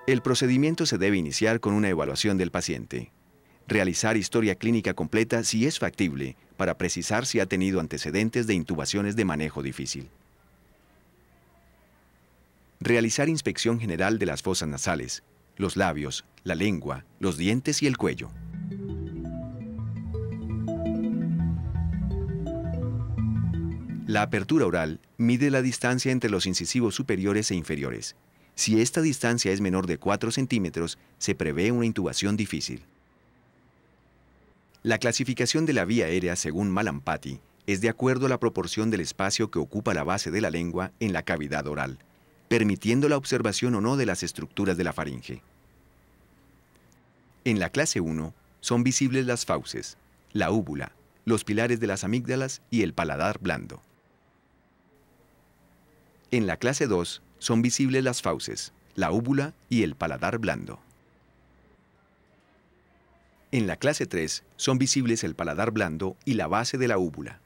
El procedimiento se debe iniciar con una evaluación del paciente. Realizar historia clínica completa si es factible, para precisar si ha tenido antecedentes de intubaciones de manejo difícil. Realizar inspección general de las fosas nasales, los labios, la lengua, los dientes y el cuello. La apertura oral mide la distancia entre los incisivos superiores e inferiores. Si esta distancia es menor de 4 centímetros, se prevé una intubación difícil. La clasificación de la vía aérea según Mallampati es de acuerdo a la proporción del espacio que ocupa la base de la lengua en la cavidad oral, permitiendo la observación o no de las estructuras de la faringe. En la clase 1 son visibles las fauces, la úvula, los pilares de las amígdalas y el paladar blando. En la clase 2 son visibles las fauces, la úvula y el paladar blando. En la clase 3 son visibles el paladar blando y la base de la úvula.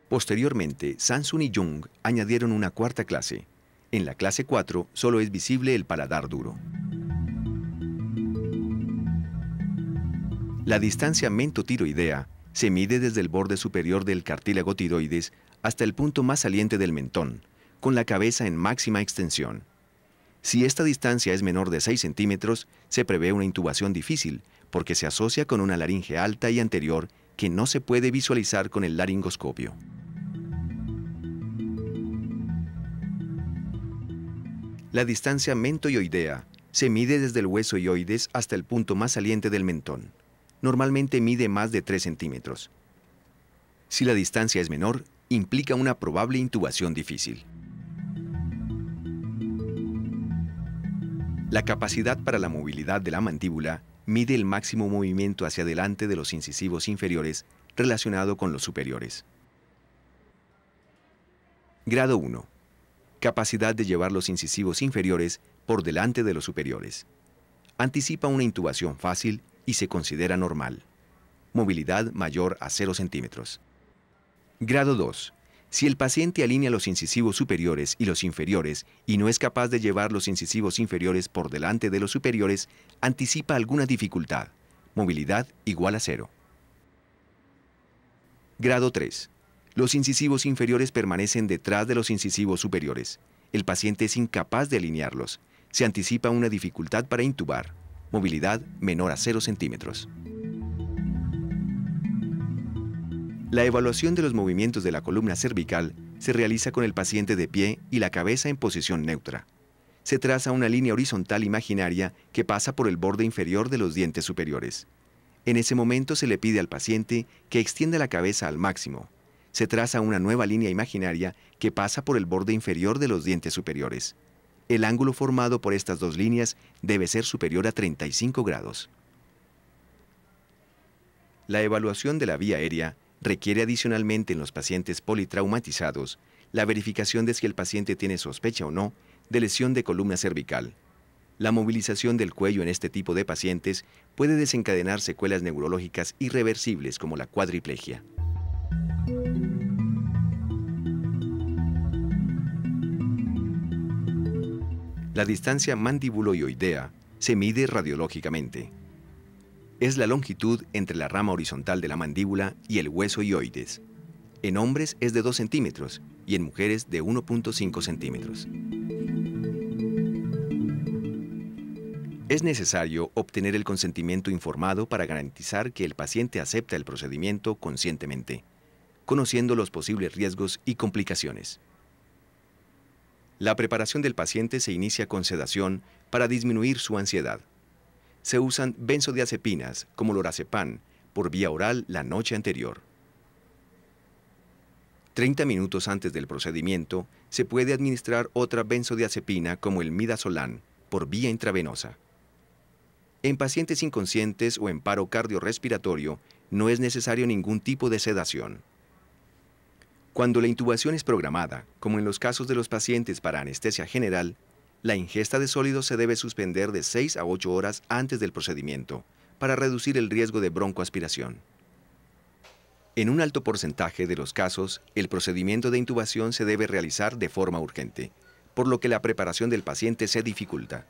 Posteriormente, Samson y Jung añadieron una cuarta clase. En la clase 4 solo es visible el paladar duro. La distancia mentotiroidea se mide desde el borde superior del cartílago tiroides hasta el punto más saliente del mentón, con la cabeza en máxima extensión. Si esta distancia es menor de 6 centímetros, se prevé una intubación difícil, porque se asocia con una laringe alta y anterior que no se puede visualizar con el laringoscopio. La distancia mentoioidea se mide desde el hueso hioides hasta el punto más saliente del mentón. Normalmente mide más de 3 centímetros. Si la distancia es menor, implica una probable intubación difícil. La capacidad para la movilidad de la mandíbula mide el máximo movimiento hacia adelante de los incisivos inferiores relacionado con los superiores. Grado 1. Capacidad de llevar los incisivos inferiores por delante de los superiores. Anticipa una intubación fácil y se considera normal. Movilidad mayor a 0 centímetros. Grado 2. Si el paciente alinea los incisivos superiores y los inferiores y no es capaz de llevar los incisivos inferiores por delante de los superiores, anticipa alguna dificultad. Movilidad igual a 0. Grado 3. Los incisivos inferiores permanecen detrás de los incisivos superiores. El paciente es incapaz de alinearlos. Se anticipa una dificultad para intubar. Movilidad menor a 0 centímetros. La evaluación de los movimientos de la columna cervical se realiza con el paciente de pie y la cabeza en posición neutra. Se traza una línea horizontal imaginaria que pasa por el borde inferior de los dientes superiores. En ese momento se le pide al paciente que extienda la cabeza al máximo. Se traza una nueva línea imaginaria que pasa por el borde inferior de los dientes superiores. El ángulo formado por estas dos líneas debe ser superior a 35 grados. La evaluación de la vía aérea requiere adicionalmente en los pacientes politraumatizados la verificación de si el paciente tiene sospecha o no de lesión de columna cervical. La movilización del cuello en este tipo de pacientes puede desencadenar secuelas neurológicas irreversibles como la cuadriplegia. La distancia mandibuloidea se mide radiológicamente. Es la longitud entre la rama horizontal de la mandíbula y el hueso hioides. En hombres es de 2 centímetros y en mujeres de 1.5 centímetros. Es necesario obtener el consentimiento informado para garantizar que el paciente acepta el procedimiento conscientemente, conociendo los posibles riesgos y complicaciones. La preparación del paciente se inicia con sedación para disminuir su ansiedad. Se usan benzodiazepinas, como lorazepam, por vía oral la noche anterior. 30 minutos antes del procedimiento, se puede administrar otra benzodiazepina como el midazolam, por vía intravenosa. En pacientes inconscientes o en paro cardiorrespiratorio, no es necesario ningún tipo de sedación. Cuando la intubación es programada, como en los casos de los pacientes para anestesia general, la ingesta de sólidos se debe suspender de 6 a 8 horas antes del procedimiento, para reducir el riesgo de broncoaspiración. En un alto porcentaje de los casos, el procedimiento de intubación se debe realizar de forma urgente, por lo que la preparación del paciente se dificulta.